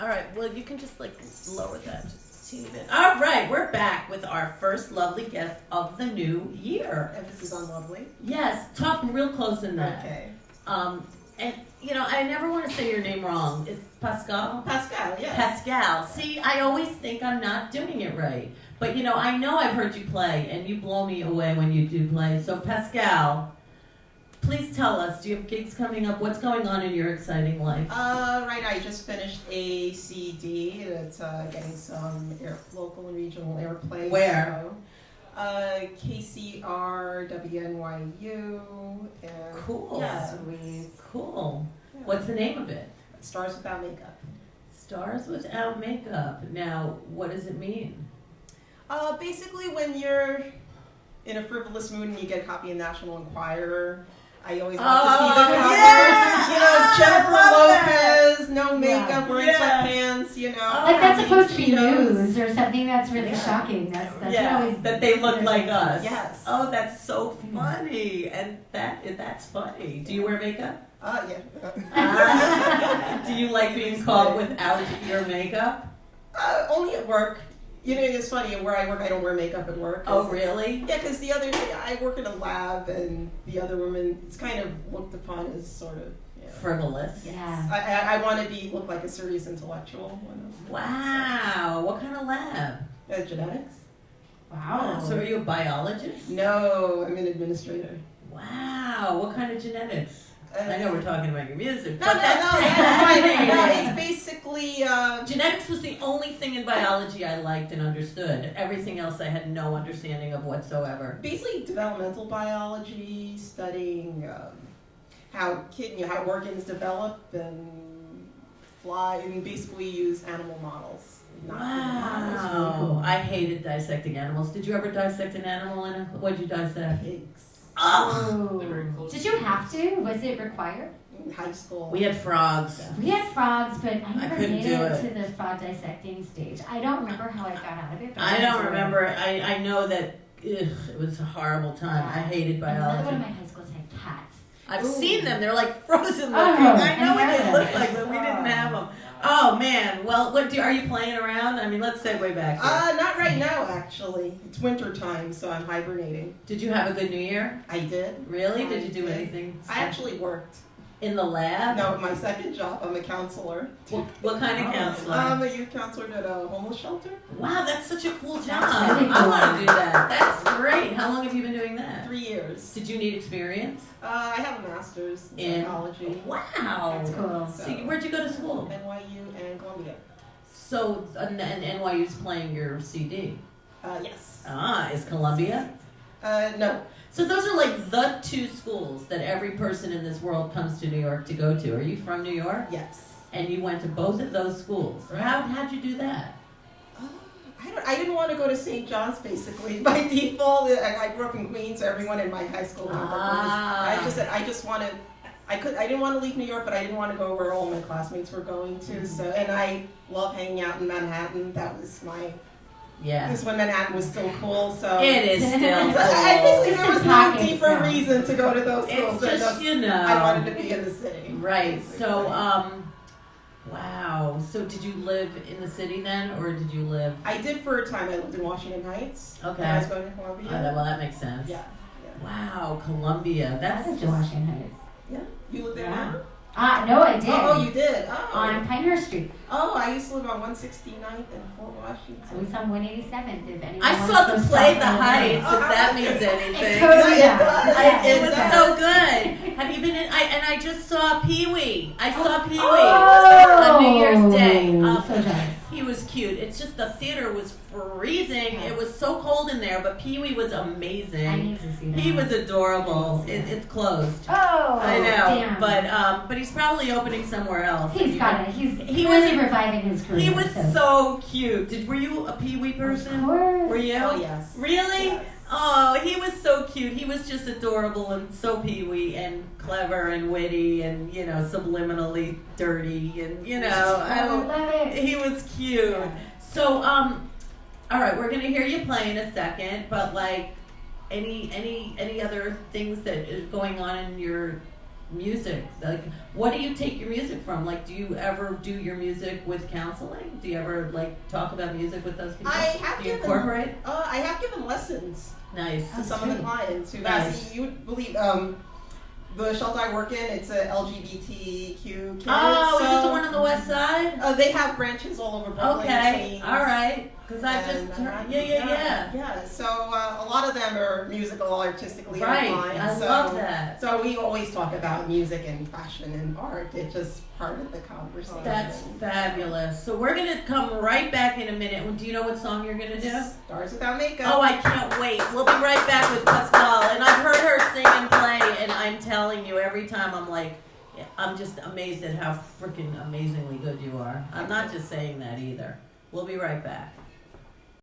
All right, well, you can just, lower that just a teeny bit. All right, we're back with our first lovely guest of the new year. Emphasis on lovely. Yes, talk real close in that. Okay. And, I never want to say your name wrong. It's PaScaLe? PaScaLe, yeah. PaScaLe. See, I always think I'm not doing it right. But, I know I've heard you play, and you blow me away when you do play. So, PaScaLe, please tell us, do you have gigs coming up? What's going on in your exciting life? Right now, I just finished a CD that's getting some local and regional airplay. Where? So, KCR, WNYU. And Cool. Yeah. Sweet. Cool. Yeah. What's the name of it? Stars Without Makeup. Stars Without Makeup. Now, what does it mean? Basically, when you're in a frivolous mood and you get a copy of National Enquirer, I always love to see the covers. Yeah! Jennifer Lopez, no makeup, wearing sweatpants, Like that's supposed to be news or something that's really shocking. That's always that they look like us. Yes. Oh, that's so funny. And that's funny. Do you wear makeup? Yeah. Do you like being caught without your makeup? Only at work. It's funny, where I work, I don't wear makeup at work. Oh, really? Yeah, because the other day, I work in a lab, and the other woman, it's kind of looked upon as sort of, frivolous. Yeah. I want to look like a serious intellectual. Wow. What kind of lab? Genetics? Wow. So are you a biologist? No, I'm an administrator. Wow. What kind of genetics? I know we're talking about your music, No, but it's basically... genetics was the only thing in biology I liked and understood. Everything else I had no understanding of whatsoever. Basically developmental biology, studying how organs develop and fly. I mean, basically use animal models. Wow. I hated dissecting animals. Did you ever dissect an animal? What'd you dissect? Pigs. Oh. Did you have to? Was it required? In high school. We had frogs. We had frogs, but I never couldn't made do it it. to the frog dissecting stage. I don't remember how I got out of it. But I don't remember. I know that it was a horrible time. I hated Another one of biology. my high schools had cats. I've seen them. They're like frozen looking. Oh, I know what they yeah. look like, but we didn't have them. Oh man. Well, are you playing around? I mean, let's segue back here. Not right now, actually. It's winter time, so I'm hibernating. Did you have a good New Year? I did. Really? Did you do anything? I actually worked. In the lab? No, my second job, I'm a counselor. What kind of counselor? I'm a youth counselor at a homeless shelter. Wow, that's such a cool job. That's really I cool. want to do that. That's great. How long have you been doing that? 3 years. Did you need experience? I have a master's in psychology. Wow. That's cool. So where'd you go to school? NYU and Columbia. So, and NYU's playing your CD. Yes. Is Columbia? No. So those are like the two schools that every person in this world comes to New York to go to. Are you from New York? Yes. And you went to both of those schools. How'd you do that? I didn't want to go to St. John's, basically. By default, I grew up in Queens, so everyone in my high school went there. I didn't want to leave New York, but I didn't want to go where all my classmates were going to. So, and I love hanging out in Manhattan. That was my... Yeah. This when Manhattan was still cool, so... It is still cool. There was no deeper reason to go to those schools. It's just, I wanted to be in the city. Right. So, wow. So did you live in the city then, or did you live... I did for a time. I lived in Washington Heights. Okay. And I was going to Columbia. Well, that makes sense. Yeah. Wow, Columbia. That's just Washington Heights. Yeah. You live there now? No, I did. Oh, you did? Oh. On Pinehurst Street. Oh, I used to live on 169th in Fort Washington. I was on 187th, if anyone I saw the play The Heights, if that means anything. It totally does. It was so good. Have you been in? I just saw Pee-wee. I saw Pee-wee on New Year's Day. So jealous. He was cute. It's just the theater was freezing. It was so cold in there, but Pee-wee was amazing. I need to see that. He was adorable. It's closed. Oh, I know, damn. but he's probably opening somewhere else. He's got it. He's was reviving his career. He was so cute. Were you a Pee-wee person? Of course. Were you? Oh, yes. Really? Yes. Oh, he was so cute. He was just adorable and so Pee-wee and clever and witty and, subliminally dirty and, I love it. he was cute. Yeah. So, all right, we're going to hear you play in a second, but any other things that is going on in your music? Like, what do you take your music from? Like, do you ever do your music with counseling? Do you ever like talk about music with those people? I have do you given, incorporate? I have given lessons Nice. to some of the clients who Nice. you would believe the shelter I work in, it's a LGBTQ kids. Oh, is it the so, one on the west side? they have branches all over Brooklyn. Okay, Queens. all right. Because I just heard, yeah. Yeah, so a lot of them are musical, artistically Right, inclined. I so, love that. So we always talk about music and fashion and art. It's just part of the conversation. That's fabulous. So we're going to come right back in a minute. Do you know what song you're going to do? Stars Without Makeup. Oh, I can't wait. We'll be right back with PaScaLe. And I've heard her sing and play, and I'm telling you, every time I'm like, I'm just amazed at how freaking amazingly good you are. I'm not just saying that either. We'll be right back.